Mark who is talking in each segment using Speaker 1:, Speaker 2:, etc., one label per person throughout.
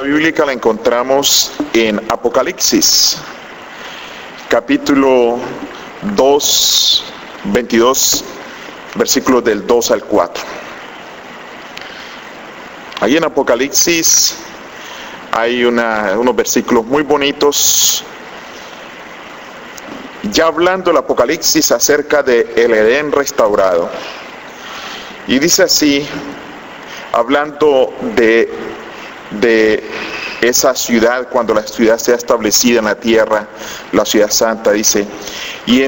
Speaker 1: bíblica la encontramos en Apocalipsis, capítulo 2, 22, versículos del 2 al 4. Ahí en Apocalipsis hay unos versículos muy bonitos, ya hablando el Apocalipsis acerca de el Edén restaurado. Y dice así, hablando de esa ciudad, cuando la ciudad sea establecida en la tierra, la ciudad santa, dice, y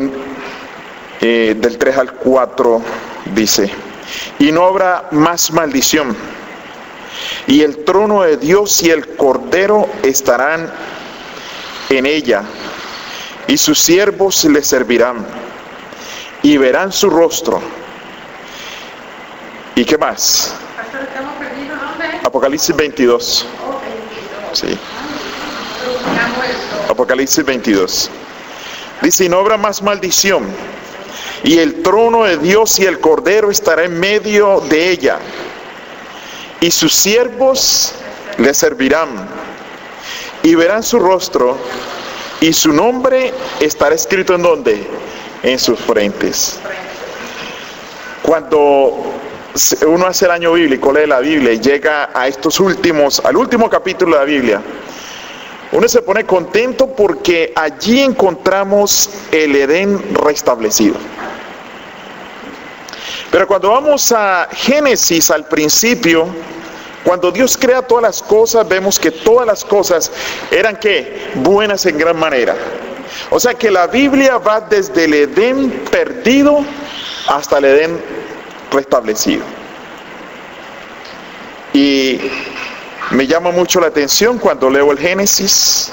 Speaker 1: del 3 al 4 dice, y no habrá más maldición, y el trono de Dios y el Cordero estarán en ella, y sus siervos le servirán, y verán su rostro. ¿Y qué más? Apocalipsis 22. Sí. Apocalipsis 22. Dice, y no habrá más maldición, y el trono de Dios y el Cordero estará en medio de ella, y sus siervos le servirán, y verán su rostro, y su nombre estará escrito ¿en dónde? En sus frentes. Cuando uno hace el año bíblico, lee la Biblia y llega al último capítulo de la Biblia, uno se pone contento porque allí encontramos el Edén restablecido. Pero cuando vamos a Génesis, al principio, cuando Dios crea todas las cosas, vemos que todas las cosas eran ¿qué? Buenas en gran manera. O sea que la Biblia va desde el Edén perdido hasta el Edén restablecido. Y me llama mucho la atención cuando leo el Génesis.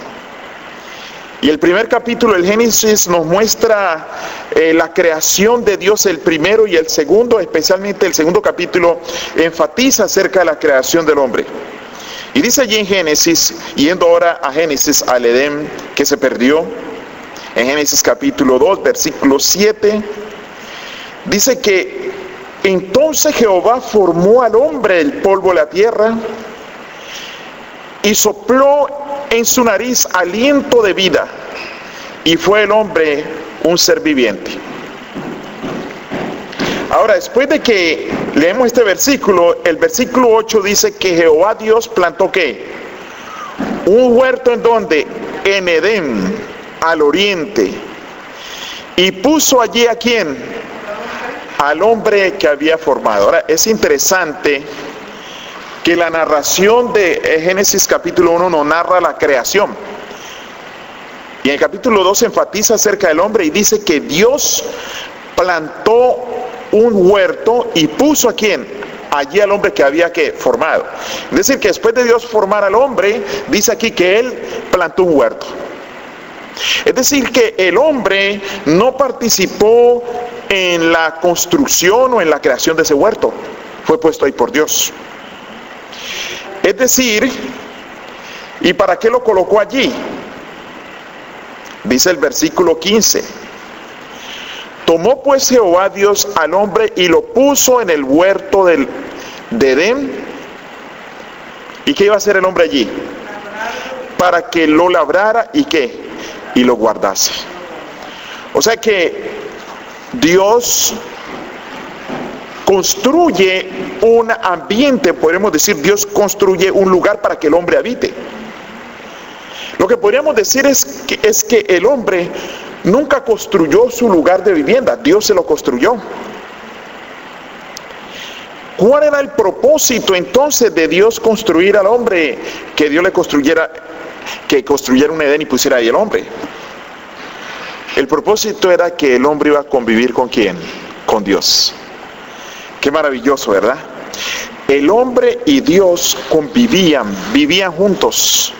Speaker 1: Y el primer capítulo del Génesis nos muestra la creación de Dios, el primero y el segundo, especialmente el segundo capítulo enfatiza acerca de la creación del hombre. Y dice allí en Génesis, yendo ahora a Génesis, al Edén que se perdió, en Génesis capítulo 2, versículo 7, dice que entonces Jehová formó al hombre del polvo de la tierra y sopló en su nariz aliento de vida, y fue el hombre un ser viviente. Ahora, después de que leemos este versículo, el versículo 8 dice que Jehová Dios plantó ¿qué? Un huerto en donde, en Edén, al oriente, y puso allí ¿a quién? Al hombre que había formado. Ahora, es interesante que la narración de Génesis capítulo 1 nos narra la creación. Y en el capítulo 2 enfatiza acerca del hombre y dice que Dios plantó un huerto y puso ¿a quién? Allí al hombre que había formado. Es decir, que después de Dios formar al hombre, dice aquí que Él plantó un huerto. Es decir, que el hombre no participó en la construcción o en la creación de ese huerto. Fue puesto ahí por Dios. Es decir, ¿y para qué lo colocó allí? Dice el versículo 15. Tomó pues Jehová Dios al hombre y lo puso en el huerto de Edén. ¿Y qué iba a hacer el hombre allí? Para que lo labrara y ¿qué? Y lo guardase. O sea que Dios construye un ambiente, podríamos decir, Dios construye un lugar para que el hombre habite. Lo que podríamos decir es que el hombre nunca construyó su lugar de vivienda, Dios se lo construyó. ¿Cuál era el propósito entonces de Dios construir al hombre? Que Dios que construyera un Edén y pusiera ahí el hombre. El propósito era que el hombre iba a convivir ¿con quién? Con Dios. Qué maravilloso, ¿verdad? El hombre y Dios vivían juntos.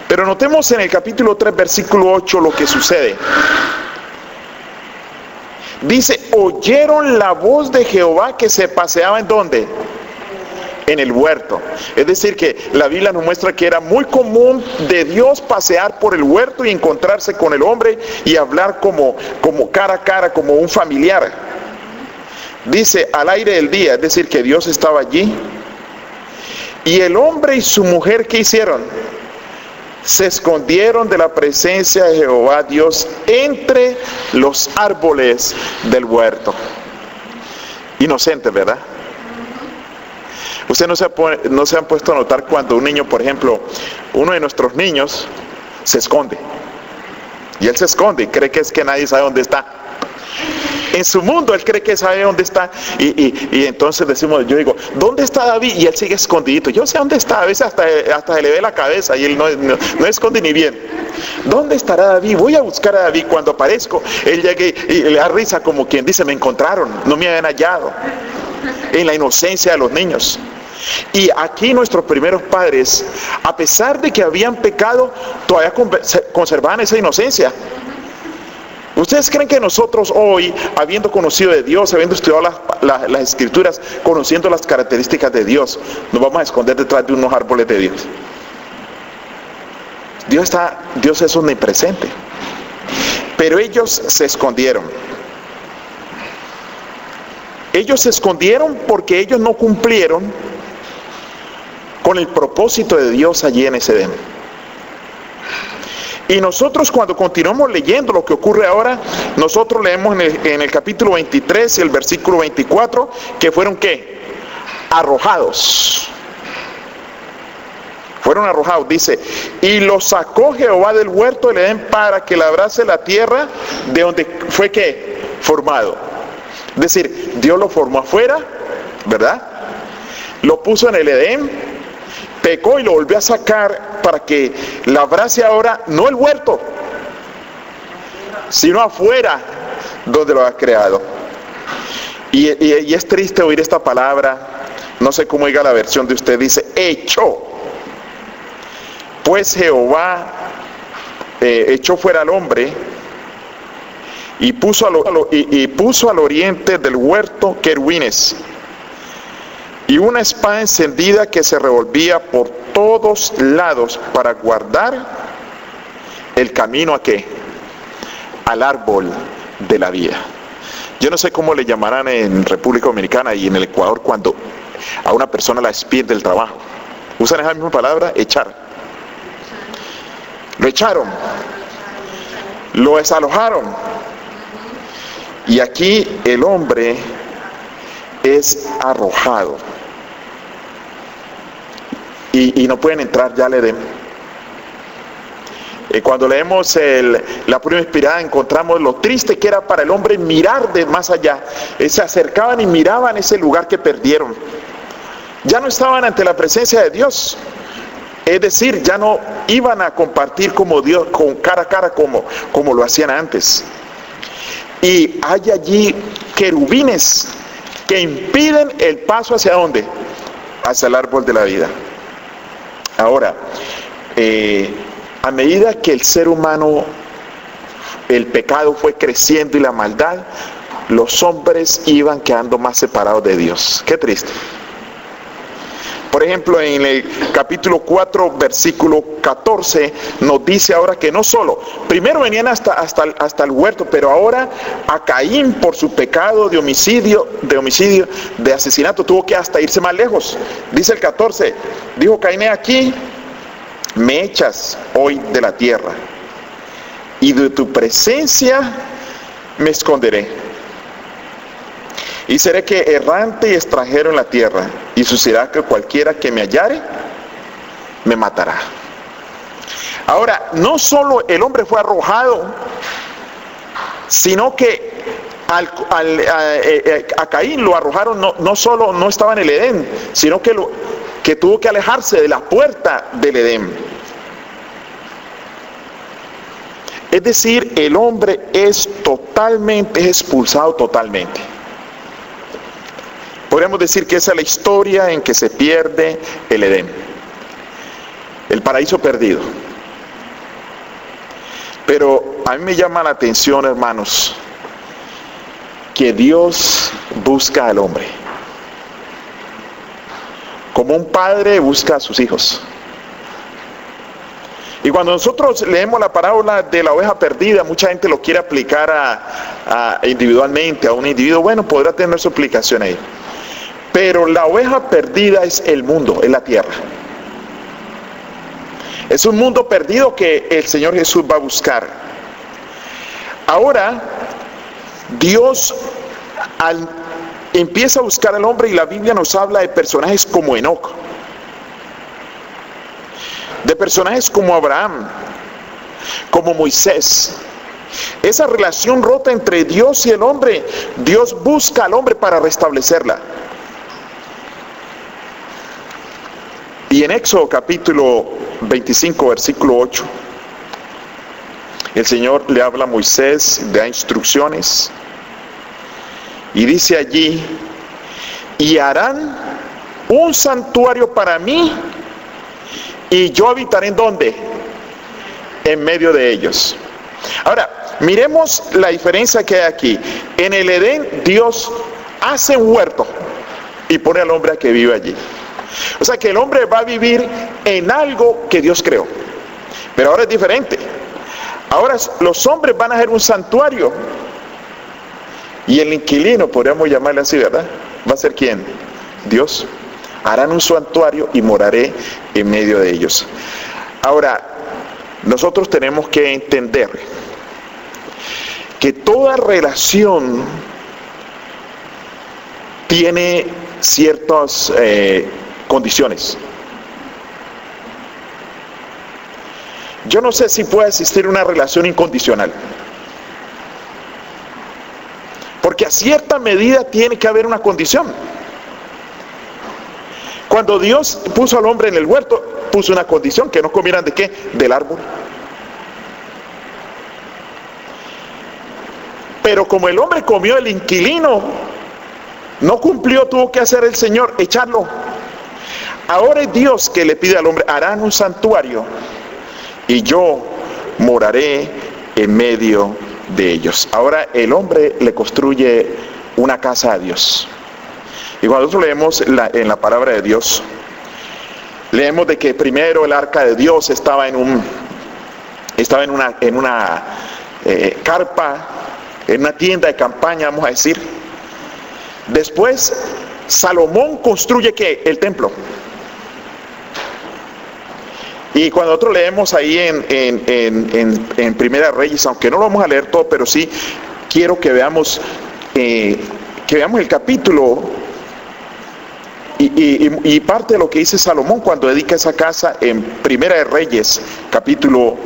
Speaker 1: Pero notemos en el capítulo 3, versículo 8 lo que sucede. Dice, oyeron la voz de Jehová que se paseaba ¿en dónde? En el huerto. Es decir, que la Biblia nos muestra que era muy común de Dios pasear por el huerto y encontrarse con el hombre y hablar como cara a cara, como un familiar. Dice, al aire del día, es decir, que Dios estaba allí. Y el hombre y su mujer, ¿qué hicieron? Se escondieron de la presencia de Jehová Dios entre los árboles del huerto. Inocentes, ¿verdad? Ustedes no se han puesto a notar cuando un niño, por ejemplo, uno de nuestros niños se esconde. Y él se esconde y cree que es que nadie sabe dónde está. En su mundo él cree que sabe dónde está. Y entonces yo digo, ¿dónde está David? Y él sigue escondidito. Yo sé dónde está. A veces hasta se le ve la cabeza y él no esconde ni bien. ¿Dónde estará David? Voy a buscar a David. Cuando aparezco, él llega y le da risa como quien dice, me encontraron, no me habían hallado. En la inocencia de los niños. Y aquí nuestros primeros padres, a pesar de que habían pecado, todavía conservaban esa inocencia. ¿Ustedes creen que nosotros hoy, habiendo conocido de Dios, habiendo estudiado las Escrituras, conociendo las características de Dios, nos vamos a esconder detrás de unos árboles de Dios? Dios es omnipresente. Pero ellos se escondieron. Ellos se escondieron porque ellos no cumplieron con el propósito de Dios allí en ese Edén. Y nosotros, cuando continuamos leyendo lo que ocurre ahora, nosotros leemos en el capítulo 23 y el versículo 24, que fueron ¿qué? Arrojados. Fueron arrojados, dice, y los sacó Jehová del huerto del Edén para que labrase la tierra de donde fue ¿qué? Formado. Es decir, Dios lo formó afuera, ¿verdad? Lo puso en el Edén, pecó y lo volvió a sacar para que labrase ahora, no el huerto, sino afuera donde lo ha creado. Y es triste oír esta palabra, no sé cómo diga la versión de usted, dice, echó. Pues Jehová echó fuera al hombre y puso al oriente del huerto querubines y una espada encendida que se revolvía por todos lados para guardar el camino ¿a qué? Al árbol de la vida. Yo no sé cómo le llamarán en República Dominicana y en el Ecuador cuando a una persona la despiden del trabajo. ¿Usan esa misma palabra? Echar. Lo echaron. Lo desalojaron. Y aquí el hombre es arrojado. Y no pueden entrar ya al Edén. Cuando leemos la prueba inspirada encontramos lo triste que era para el hombre mirar de más allá. Se acercaban y miraban ese lugar que perdieron. Ya no estaban ante la presencia de Dios. Es decir, ya no iban a compartir como Dios, con cara a cara como lo hacían antes. Y hay allí querubines que impiden el paso ¿hacia dónde? Hacia el árbol de la vida. Ahora, a medida que el ser humano, el pecado fue creciendo y la maldad, los hombres iban quedando más separados de Dios. Qué triste. Por ejemplo, en el capítulo 4, versículo 14, nos dice ahora que no solo, primero venían hasta el huerto, pero ahora a Caín, por su pecado de homicidio, de asesinato, tuvo que hasta irse más lejos. Dice el 14, dijo Caín, aquí me echas hoy de la tierra, y de tu presencia me esconderé. Y seré que errante y extranjero en la tierra, y sucederá que cualquiera que me hallare, me matará. Ahora, no solo el hombre fue arrojado, sino que a Caín lo arrojaron, no solo no estaba en el Edén, sino que tuvo que alejarse de la puerta del Edén. Es decir, el hombre es expulsado totalmente. Podríamos decir que esa es la historia en que se pierde el Edén, el paraíso perdido. Pero a mí me llama la atención, hermanos, que Dios busca al hombre, como un padre busca a sus hijos. Y cuando nosotros leemos la parábola de la oveja perdida, mucha gente lo quiere aplicar individualmente a un individuo. Bueno, podrá tener su aplicación ahí. Pero la oveja perdida es el mundo, es la tierra. Es un mundo perdido que el Señor Jesús va a buscar. Ahora, Dios empieza a buscar al hombre y la Biblia nos habla de personajes como Enoc, de personajes como Abraham, como Moisés. Esa relación rota entre Dios y el hombre, Dios busca al hombre para restablecerla. Y en Éxodo capítulo 25, versículo 8, el Señor le habla a Moisés, le da instrucciones, y dice allí: y harán un santuario para mí, y yo habitaré ¿en dónde? En medio de ellos. Ahora, miremos la diferencia que hay aquí. En el Edén, Dios hace un huerto y pone al hombre a que viva allí. O sea que el hombre va a vivir en algo que Dios creó. Pero ahora es diferente. Ahora los hombres van a hacer un santuario. Y el inquilino, podríamos llamarle así, ¿verdad? ¿Va a ser quién? Dios. Harán un santuario y moraré en medio de ellos. Ahora, nosotros tenemos que entender que toda relación tiene ciertas condiciones. Yo no sé si puede existir una relación incondicional, porque a cierta medida tiene que haber una condición. Cuando Dios puso al hombre en el huerto, puso una condición: que no comieran ¿de qué? Del árbol. Pero como el hombre comió, el inquilino no cumplió, tuvo que hacer el Señor, echarlo. Ahora es Dios que le pide al hombre: harán un santuario y yo moraré en medio de ellos. Ahora el hombre le construye una casa a Dios. Y cuando nosotros leemos en la palabra de Dios, leemos de que primero el arca de Dios estaba en una carpa, en una tienda de campaña, vamos a decir. Después Salomón construye ¿qué? El templo. Y cuando nosotros leemos ahí en Primera Reyes, aunque no lo vamos a leer todo, pero sí quiero que veamos el capítulo y parte de lo que dice Salomón cuando dedica esa casa en Primera de Reyes, capítulo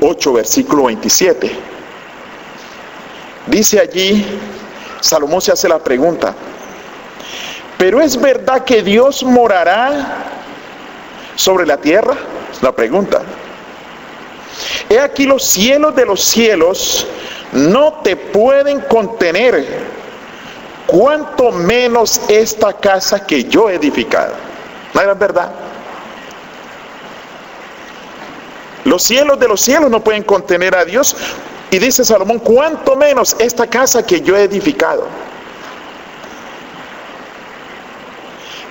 Speaker 1: 8, versículo 27. Dice allí, Salomón se hace la pregunta: ¿pero es verdad que Dios morará sobre la tierra? Es la pregunta. He aquí los cielos de los cielos no te pueden contener, cuanto menos esta casa que yo he edificado. ¿No es verdad? Los cielos de los cielos no pueden contener a Dios. Y dice Salomón: cuanto menos esta casa que yo he edificado.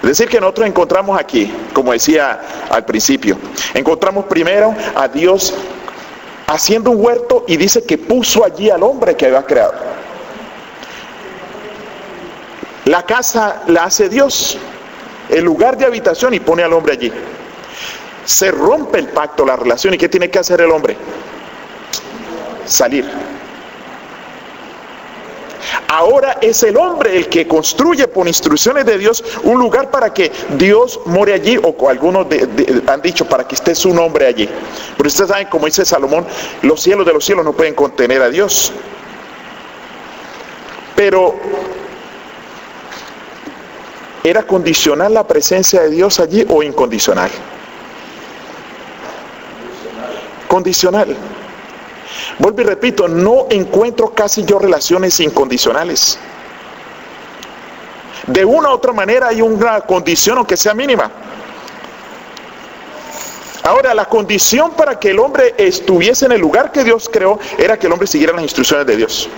Speaker 1: Es decir, que nosotros encontramos aquí, como decía al principio, encontramos primero a Dios haciendo un huerto, y dice que puso allí al hombre que había creado. La casa la hace Dios, el lugar de habitación, y pone al hombre allí. Se rompe el pacto, la relación, ¿y qué tiene que hacer el hombre? Salir. Ahora es el hombre el que construye por instrucciones de Dios un lugar para que Dios more allí, o algunos han dicho para que esté su nombre allí. Pero ustedes saben, como dice Salomón, los cielos de los cielos no pueden contener a Dios. Pero ¿era condicional la presencia de Dios allí o incondicional? Condicional. Vuelvo y repito, no encuentro casi yo relaciones incondicionales. De una u otra manera hay una condición, aunque sea mínima. Ahora, la condición para que el hombre estuviese en el lugar que Dios creó era que el hombre siguiera las instrucciones de Dios.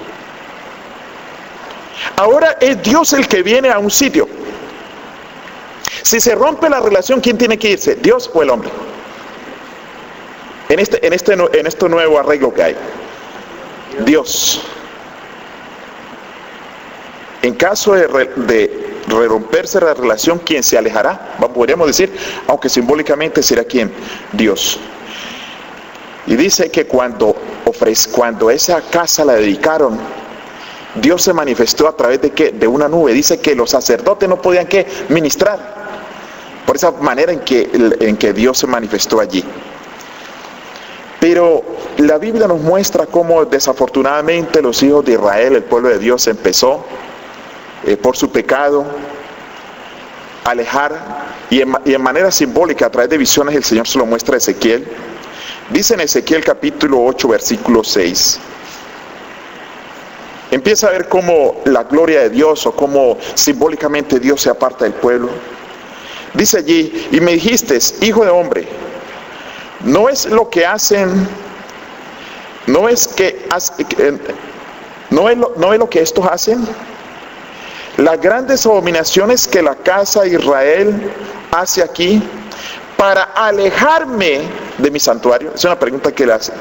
Speaker 1: Ahora es Dios el que viene a un sitio. Si se rompe la relación, ¿quién tiene que irse? ¿Dios o el hombre? En este nuevo arreglo que hay, Dios. En caso de romperse la relación, ¿quién se alejará? Podríamos decir, aunque simbólicamente será ¿quién? Dios. Y dice que cuando esa casa la dedicaron, Dios se manifestó a través de ¿qué? De una nube. Dice que los sacerdotes no podían ¿qué? Ministrar. Por esa manera en que Dios se manifestó allí. Pero la Biblia nos muestra cómo desafortunadamente los hijos de Israel, el pueblo de Dios, empezó por su pecado a alejar, y en manera simbólica, a través de visiones, el Señor se lo muestra a Ezequiel. Dice en Ezequiel capítulo 8, versículo 6. Empieza a ver cómo la gloria de Dios, o cómo simbólicamente Dios se aparta del pueblo. Dice allí: y me dijiste, hijo de hombre, ¿no es lo que hacen, no es lo que estos hacen? Las grandes abominaciones que la casa de Israel hace aquí para alejarme de mi santuario. Es una pregunta que le hace.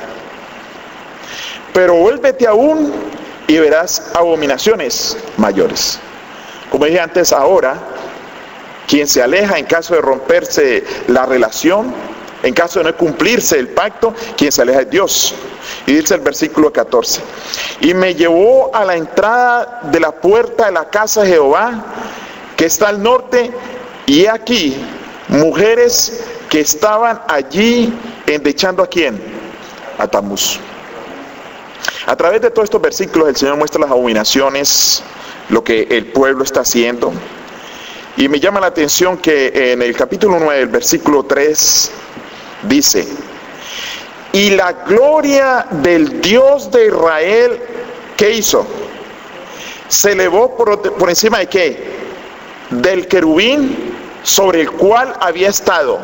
Speaker 1: Pero vuélvete aún y verás abominaciones mayores. Como dije antes, ahora, quien se aleja en caso de romperse la relación, en caso de no cumplirse el pacto, quien se aleja es Dios. Y dice el versículo 14: y me llevó a la entrada de la puerta de la casa de Jehová, que está al norte, y he aquí mujeres que estaban allí endechando ¿a quién? A Tamuz. A través de todos estos versículos el Señor muestra las abominaciones, lo que el pueblo está haciendo. Y me llama la atención que en el capítulo 9, el versículo 3, dice: y la gloria del Dios de Israel, ¿qué hizo? Se elevó por encima de ¿qué? Del querubín sobre el cual había estado,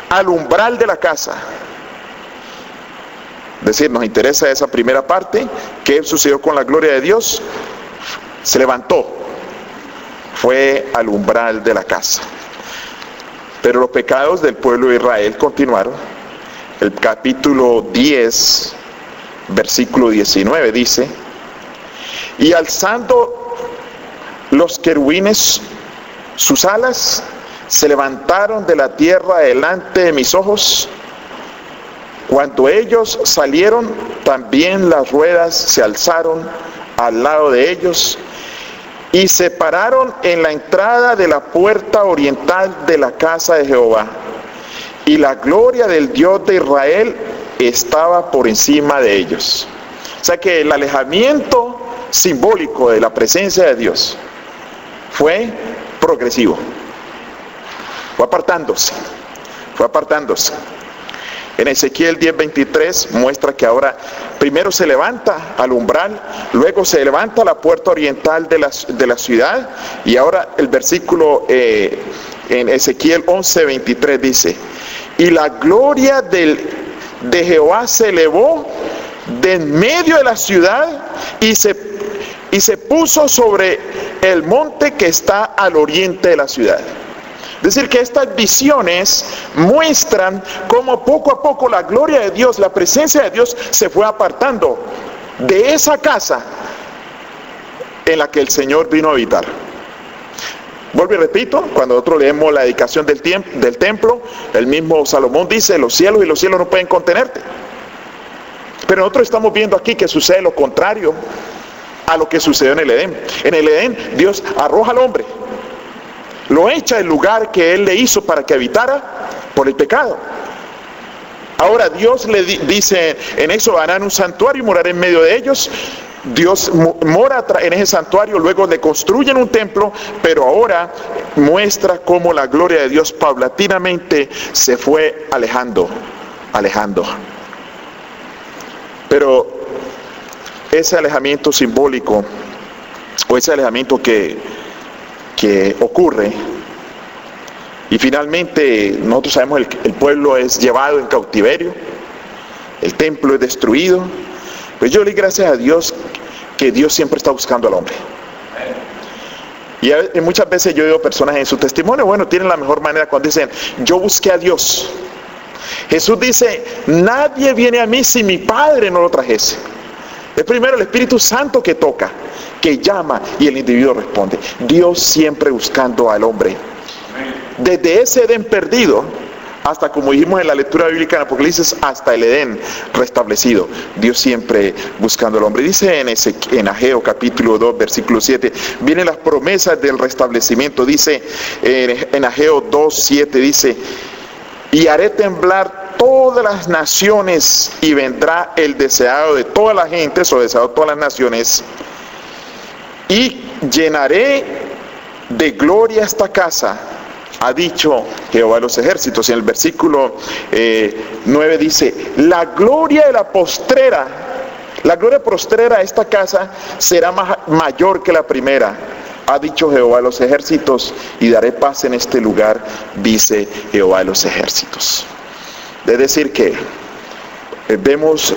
Speaker 1: al umbral de la casa. Es decir, nos interesa esa primera parte. ¿Qué sucedió con la gloria de Dios? Se levantó, fue al umbral de la casa. Pero los pecados del pueblo de Israel continuaron. El capítulo 10, versículo 19 dice: y alzando los querubines sus alas, se levantaron de la tierra delante de mis ojos. Cuando ellos salieron, también las ruedas se alzaron al lado de ellos, y se pararon en la entrada de la puerta oriental de la casa de Jehová. Y la gloria del Dios de Israel estaba por encima de ellos. O sea que el alejamiento simbólico de la presencia de Dios fue progresivo. Fue apartándose. En Ezequiel 10:23 muestra que ahora primero se levanta al umbral, luego se levanta a la puerta oriental de la ciudad, y ahora el versículo en Ezequiel 11:23 dice: y la gloria de Jehová se elevó de en medio de la ciudad y se puso sobre el monte que está al oriente de la ciudad. Es decir, que estas visiones muestran cómo poco a poco la gloria de Dios, la presencia de Dios, se fue apartando de esa casa en la que el Señor vino a habitar. Vuelvo y repito, cuando nosotros leemos la dedicación del templo, el mismo Salomón dice: los cielos y los cielos no pueden contenerte. Pero nosotros estamos viendo aquí que sucede lo contrario a lo que sucedió en el Edén. En el Edén Dios arroja al hombre, lo echa del lugar que Él le hizo para que habitara por el pecado. Ahora Dios le dice en eso: harán un santuario y moraré en medio de ellos. Dios mora en ese santuario, luego le construyen un templo, pero ahora muestra cómo la gloria de Dios paulatinamente se fue alejando. Pero ese alejamiento simbólico, o ese alejamiento que ocurre, y finalmente nosotros sabemos el pueblo es llevado en cautiverio, el templo es destruido. Pues yo le doy gracias a Dios que Dios siempre está buscando al hombre. Y muchas veces yo he oído personas en su testimonio, bueno, tienen la mejor manera cuando dicen: yo busqué a Dios. Jesús dice: nadie viene a mí si mi Padre no lo trajese. Es primero el Espíritu Santo que toca, que llama y el individuo responde. Dios siempre buscando al hombre. Desde ese Edén perdido hasta, como dijimos en la lectura bíblica en Apocalipsis, hasta el Edén restablecido. Dios siempre buscando al hombre. Dice en Ageo capítulo 2, versículo 7, vienen las promesas del restablecimiento. Dice en Ageo 2, 7, dice: y haré temblar todas las naciones, y vendrá el deseado de todas las gentes, o deseado de todas las naciones, y llenaré de gloria esta casa, ha dicho Jehová de los ejércitos. Y en el versículo 9 dice: la gloria postrera de esta casa será mayor que la primera, ha dicho Jehová de los ejércitos, y daré paz en este lugar, dice Jehová de los ejércitos. Es decir que vemos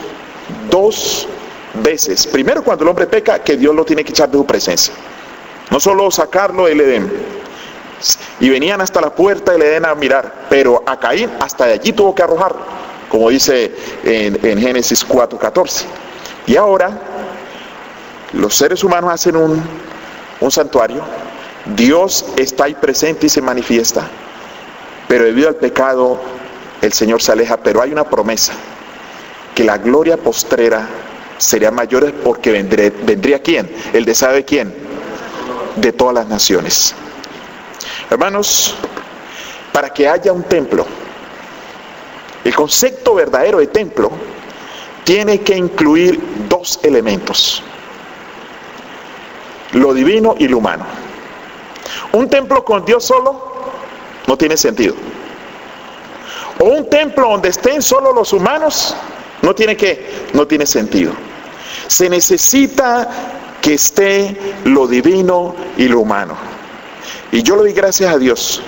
Speaker 1: dos veces. Primero, cuando el hombre peca, que Dios lo tiene que echar de su presencia. No solo sacarlo del Edén, y venían hasta la puerta del Edén a mirar, pero a Caín hasta de allí tuvo que arrojar, como dice en Génesis 4:14. Y ahora los seres humanos hacen un santuario. Dios está ahí presente y se manifiesta, pero debido al pecado el Señor se aleja. Pero hay una promesa, que la gloria postrera sería mayor, porque vendría ¿quién? El deseo de ¿quién? De todas las naciones. Hermanos, para que haya un templo, el concepto verdadero de templo tiene que incluir dos elementos: lo divino y lo humano. Un templo con Dios solo no tiene sentido. O un templo donde estén solo los humanos no tiene sentido. Se necesita que esté lo divino y lo humano. Y yo le doy gracias a Dios,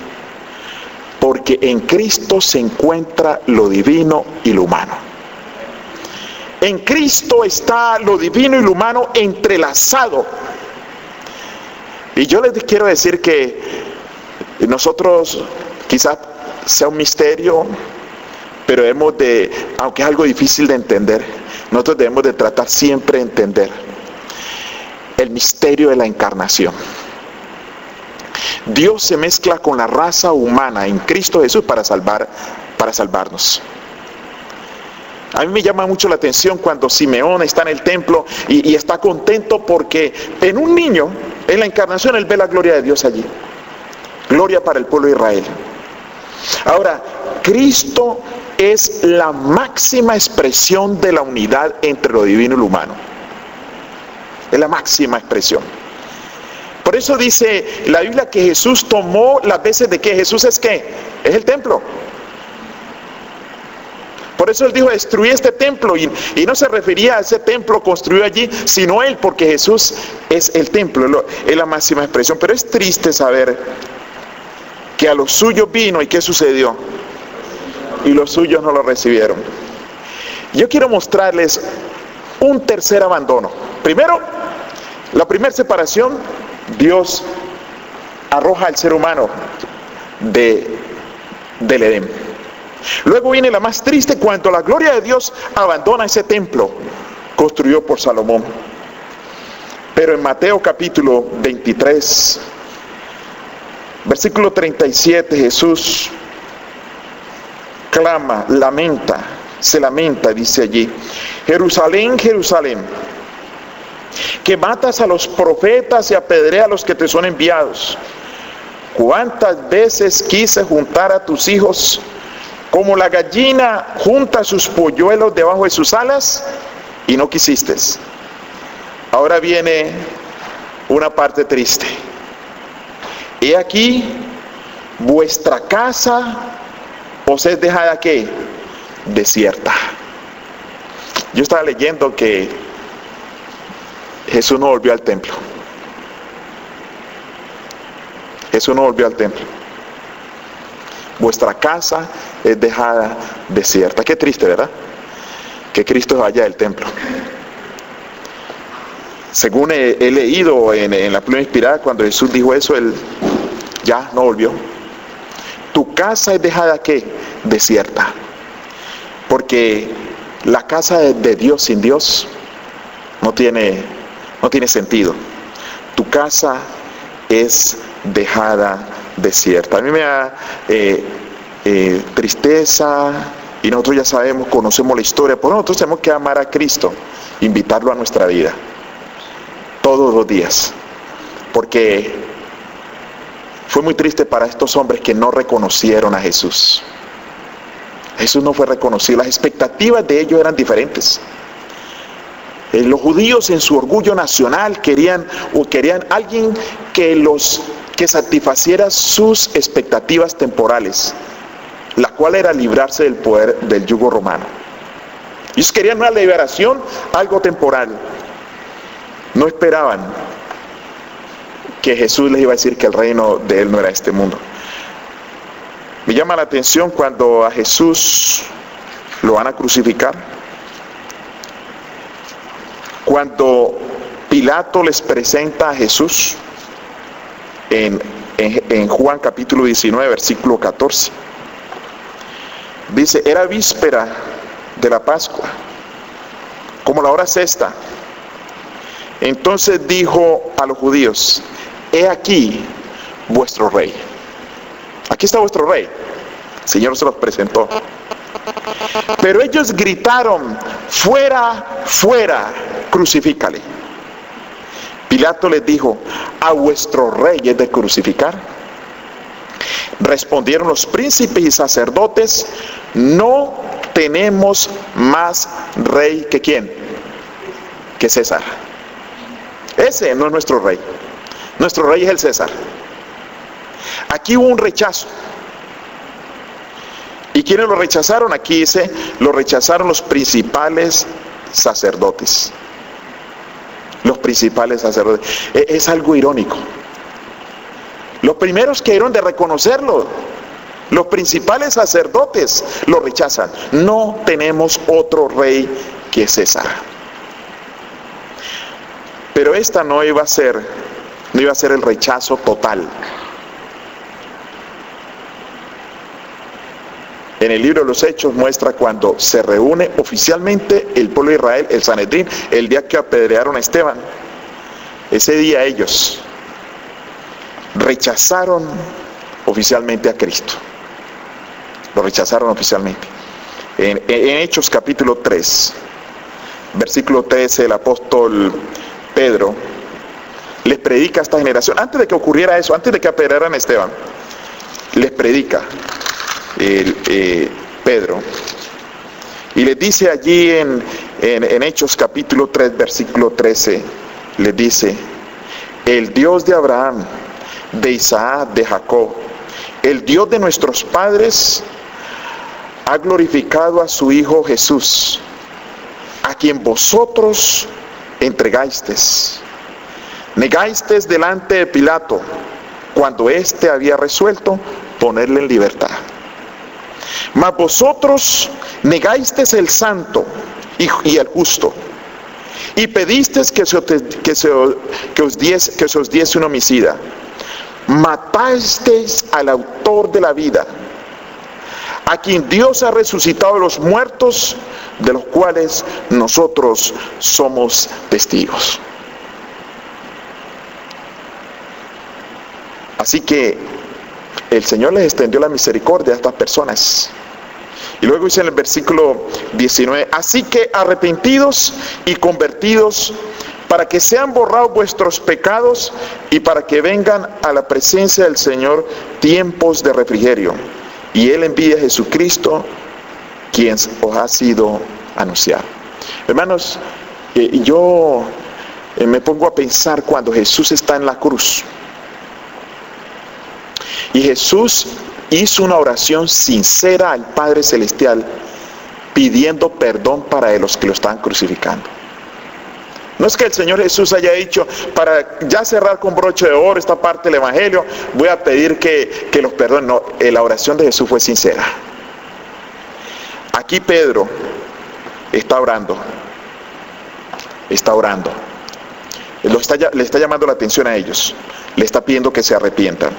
Speaker 1: porque en Cristo se encuentra lo divino y lo humano. En Cristo está lo divino y lo humano entrelazado. Y yo les quiero decir que nosotros, quizás sea un misterio, pero aunque es algo difícil de entender, nosotros debemos de tratar siempre de entender el misterio de la encarnación. Dios se mezcla con la raza humana en Cristo Jesús para salvarnos. A mí me llama mucho la atención cuando Simeón está en el templo y está contento porque en un niño, en la encarnación, él ve la gloria de Dios allí. Gloria para el pueblo de Israel. Ahora, Cristo es la máxima expresión de la unidad entre lo divino y lo humano. Es la máxima expresión. Por eso dice la Biblia que Jesús tomó las veces de que Jesús es ¿qué? Es el templo. Por eso él dijo: destruí este templo, y no se refería a ese templo construido allí, sino él, porque Jesús es el templo, es la máxima expresión. Pero es triste saber que a los suyos vino, ¿y qué sucedió? Y los suyos no lo recibieron. Yo quiero mostrarles un tercer abandono. Primero, la primera separación: Dios arroja al ser humano del Edén. Luego viene la más triste, cuando la gloria de Dios abandona ese templo construido por Salomón. Pero en Mateo capítulo 23, versículo 37, Jesús clama, se lamenta, dice allí: Jerusalén, Jerusalén, que matas a los profetas y apedreas a los que te son enviados. ¿Cuántas veces quise juntar a tus hijos como la gallina junta sus polluelos debajo de sus alas, y no quisiste? Ahora viene una parte triste. He aquí, vuestra casa os es dejada ¿qué? Desierta. Yo estaba leyendo que Jesús no volvió al templo. Jesús no volvió al templo. Vuestra casa es dejada desierta. Qué triste, ¿verdad? Que Cristo vaya del templo. Según he leído en la pluma inspirada, cuando Jesús dijo eso, él ya no volvió. Tu casa es dejada ¿qué? Desierta. Porque la casa de Dios sin Dios no tiene sentido. tu casa es dejada desierta. A mí me da tristeza, y nosotros ya sabemos, conocemos la historia, pero nosotros tenemos que amar a Cristo, invitarlo a nuestra vida, todos los días, porque fue muy triste para estos hombres que no reconocieron a Jesús. Jesús no fue reconocido, las expectativas de ellos eran diferentes. Los judíos en su orgullo nacional querían alguien que satisfaciera sus expectativas temporales, la cual era librarse del poder del yugo romano. Ellos querían una liberación, algo temporal. No esperaban que Jesús les iba a decir que el reino de él no era este mundo. Me llama la atención cuando a Jesús lo van a crucificar. Cuando Pilato les presenta a Jesús en Juan capítulo 19, versículo 14. Dice, era víspera de la Pascua, como la hora sexta. Entonces dijo a los judíos, he aquí vuestro rey. Aquí está vuestro rey. El Señor se los presentó. Pero ellos gritaron, fuera, fuera, crucifícale. Pilato les dijo, ¿a vuestro rey es de crucificar? Respondieron los príncipes y sacerdotes, no tenemos más rey que ¿quién? Que César. Ese no es nuestro rey. Nuestro rey es el César. Aquí hubo un rechazo. ¿Y quiénes lo rechazaron? Aquí dice, lo rechazaron los principales sacerdotes. Los principales sacerdotes. Es algo irónico. Los primeros que dieron de reconocerlo, los principales sacerdotes, lo rechazan. No tenemos otro rey que César. Pero esta no iba a ser el rechazo total. En el libro de los Hechos muestra cuando se reúne oficialmente el pueblo de Israel, el Sanedrín, el día que apedrearon a Esteban. Ese día ellos rechazaron oficialmente a Cristo. Lo rechazaron oficialmente. En Hechos capítulo 3, versículo 13, el apóstol Pedro les predica a esta generación, antes de que ocurriera eso, antes de que apedrearan a Esteban, les predica Pedro, y les dice allí en Hechos capítulo 3, versículo 13, les dice, el Dios de Abraham, de Isaac, de Jacob, el Dios de nuestros padres, ha glorificado a su Hijo Jesús, a quien vosotros entregasteis. Negasteis delante de Pilato, cuando éste había resuelto ponerle en libertad. Mas vosotros negasteis el santo y el justo, y pedisteis que se os diese un homicida. Matasteis al autor de la vida, a quien Dios ha resucitado de los muertos, de los cuales nosotros somos testigos. Así que el Señor les extendió la misericordia a estas personas. Y luego dice en el versículo 19, así que arrepentidos y convertidos, para que sean borrados vuestros pecados y para que vengan a la presencia del Señor tiempos de refrigerio. Y Él envía a Jesucristo, quien os ha sido anunciado. Hermanos, yo me pongo a pensar cuando Jesús está en la cruz. Y Jesús hizo una oración sincera al Padre Celestial, pidiendo perdón para los que lo estaban crucificando. No es que el Señor Jesús haya dicho, para ya cerrar con broche de oro esta parte del Evangelio, voy a pedir que los perdonen. No, la oración de Jesús fue sincera. Aquí Pedro está orando. Le está llamando la atención a ellos. Le está pidiendo que se arrepientan.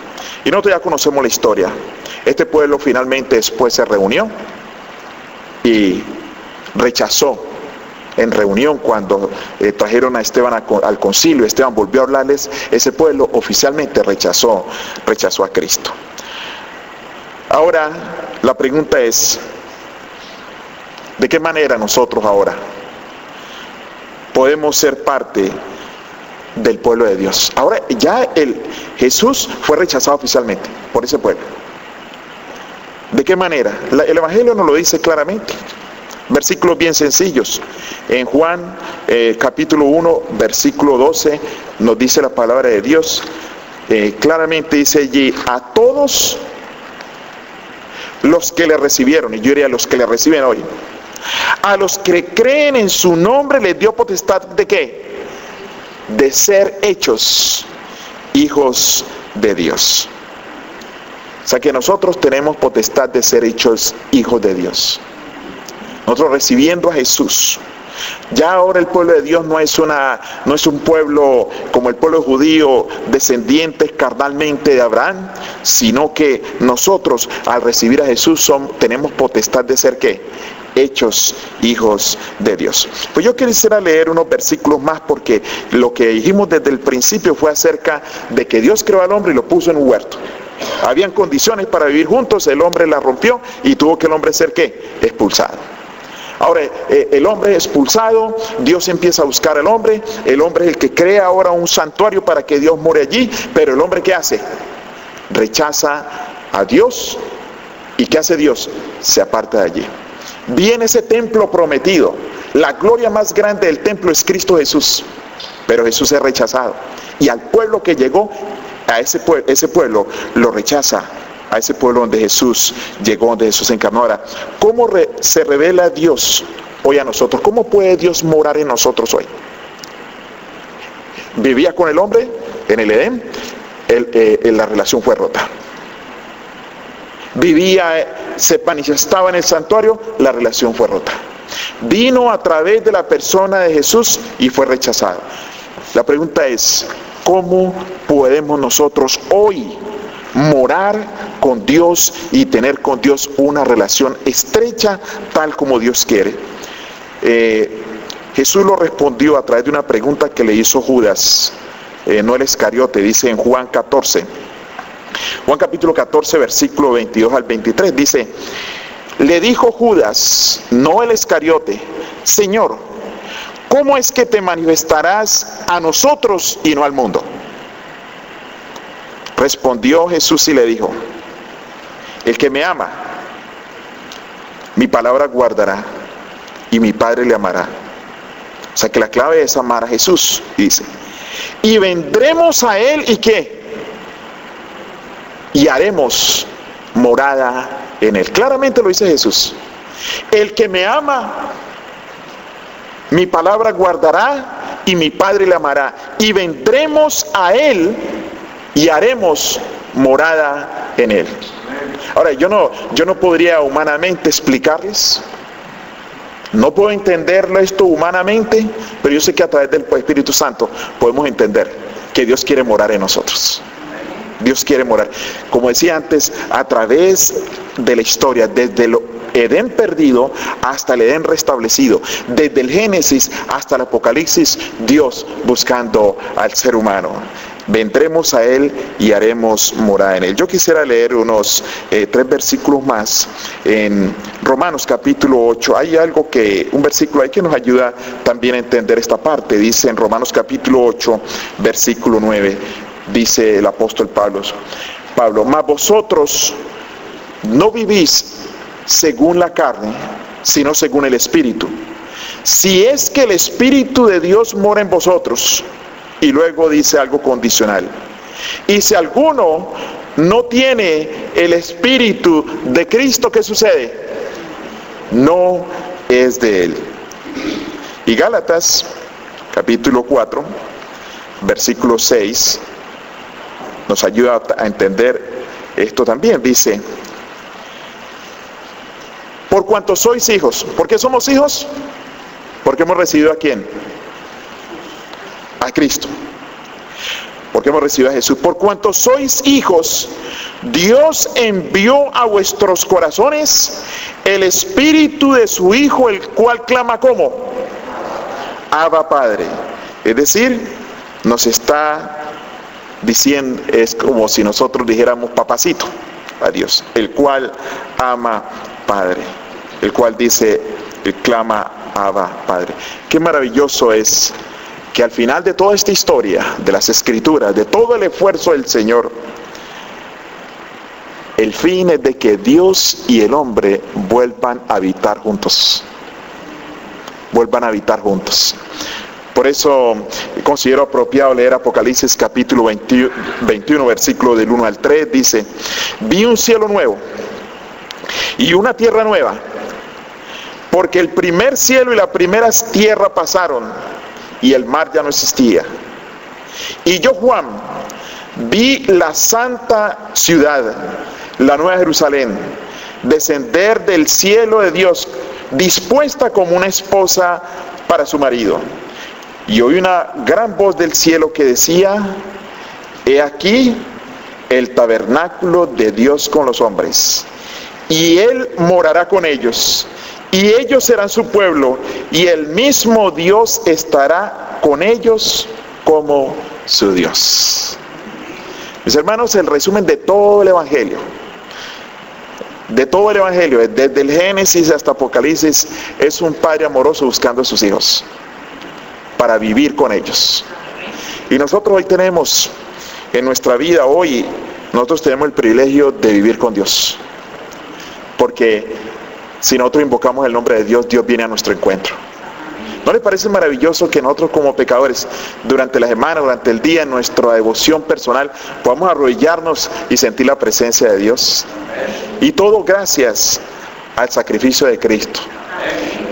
Speaker 1: Y nosotros ya conocemos la historia. Este pueblo finalmente después se reunió y rechazó en reunión cuando trajeron a Esteban al concilio. Esteban volvió a hablarles. Ese pueblo oficialmente rechazó a Cristo. Ahora la pregunta es, ¿de qué manera nosotros ahora podemos ser parte del pueblo de Dios? Ahora ya Jesús fue rechazado oficialmente por ese pueblo. ¿De qué manera? El Evangelio nos lo dice claramente. Versículos bien sencillos. En Juan capítulo 1, versículo 12, nos dice la palabra de Dios. Claramente dice allí, a todos los que le recibieron, y yo diría a los que le reciben hoy, a los que creen en su nombre les dio potestad ¿de qué? De ser hechos hijos de Dios. O sea que nosotros tenemos potestad de ser hechos hijos de Dios. Nosotros recibiendo a Jesús. Ya ahora el pueblo de Dios no es un pueblo como el pueblo judío, descendientes carnalmente de Abraham, sino que nosotros al recibir a Jesús tenemos potestad de ser ¿qué? Hechos hijos de Dios. Pues yo quisiera leer unos versículos más, porque lo que dijimos desde el principio fue acerca de que Dios creó al hombre y lo puso en un huerto. Habían condiciones para vivir juntos, el hombre la rompió y tuvo que el hombre ser ¿qué? Expulsado. Ahora el hombre es expulsado, Dios empieza a buscar al hombre, el hombre es el que crea ahora un santuario para que Dios more allí, pero el hombre ¿qué hace? Rechaza a Dios. ¿Y qué hace Dios? Se aparta de allí. Viene ese templo prometido, la gloria más grande del templo es Cristo Jesús, pero Jesús es rechazado, y al pueblo que llegó, ese pueblo lo rechaza, a ese pueblo donde Jesús llegó, donde Jesús encarnó. Ahora, ¿cómo se revela Dios hoy a nosotros? ¿Cómo puede Dios morar en nosotros hoy? Vivía con el hombre en el Edén, la relación fue rota. Se manifestaba en el santuario, la relación fue rota. Vino a través de la persona de Jesús y fue rechazado. La pregunta es, ¿cómo podemos nosotros hoy morar con Dios y tener con Dios una relación estrecha tal como Dios quiere? Jesús lo respondió a través de una pregunta que le hizo Judas, no el Iscariote. Dice en Juan 14, Juan capítulo 14, versículo 22 al 23, dice, le dijo Judas, no el Iscariote, Señor, ¿cómo es que te manifestarás a nosotros y no al mundo? Respondió Jesús y le dijo, el que me ama, mi palabra guardará y mi Padre le amará. O sea que la clave es amar a Jesús, dice. Y vendremos a Él y ¿qué? Y haremos morada en Él. Claramente lo dice Jesús. El que me ama, mi palabra guardará y mi Padre le amará. Y vendremos a Él y haremos morada en Él. Ahora, yo no podría humanamente explicarles, no puedo entenderlo esto humanamente, pero yo sé que a través del Espíritu Santo podemos entender que Dios quiere morar en nosotros. Dios quiere morar, como decía antes, a través de la historia, desde el Edén perdido hasta el Edén restablecido, desde el Génesis hasta el Apocalipsis, Dios buscando al ser humano. Vendremos a Él y haremos morada en Él. Yo quisiera leer unos 3 versículos más en Romanos capítulo 8. Hay un versículo ahí que nos ayuda también a entender esta parte. Dice en Romanos capítulo 8, versículo 9, dice el apóstol Pablo, mas vosotros no vivís según la carne, sino según el Espíritu. Si es que el Espíritu de Dios mora en vosotros. Y luego dice algo condicional. Y si alguno no tiene el Espíritu de Cristo, ¿qué sucede? No es de Él. Y Gálatas, capítulo 4, versículo 6, nos ayuda a entender esto también. Dice, por cuanto sois hijos. ¿Por qué somos hijos? Porque hemos recibido ¿a quién? A Cristo. Porque hemos recibido a Jesús. Por cuanto sois hijos, Dios envió a vuestros corazones el Espíritu de su Hijo, el cual clama ¿cómo? Abba Padre. Es decir, nos está diciendo, es como si nosotros dijéramos papacito a Dios, el cual ama Padre, el cual dice, clama Abba Padre. Qué maravilloso es que al final de toda esta historia, de las Escrituras, de todo el esfuerzo del Señor, el fin es de que Dios y el hombre vuelvan a habitar juntos. Vuelvan a habitar juntos. Por eso considero apropiado leer Apocalipsis capítulo 21, versículo del 1 al 3, dice: vi un cielo nuevo y una tierra nueva, porque el primer cielo y la primera tierra pasaron, y el mar ya no existía. Y yo, Juan, vi la santa ciudad, la nueva Jerusalén, descender del cielo de Dios, dispuesta como una esposa para su marido. Y oí una gran voz del cielo que decía: he aquí el tabernáculo de Dios con los hombres, y Él morará con ellos, y ellos serán su pueblo, y el mismo Dios estará con ellos como su Dios. Mis hermanos, el resumen de todo el Evangelio, desde el Génesis hasta Apocalipsis, es un padre amoroso buscando a sus hijos para vivir con ellos. Y nosotros hoy tenemos, en nuestra vida hoy, nosotros tenemos el privilegio de vivir con Dios, porque si nosotros invocamos el nombre de Dios, Dios viene a nuestro encuentro. ¿No les parece maravilloso que nosotros como pecadores, durante la semana, durante el día, en nuestra devoción personal, podamos arrodillarnos y sentir la presencia de Dios? Y todo gracias al sacrificio de Cristo.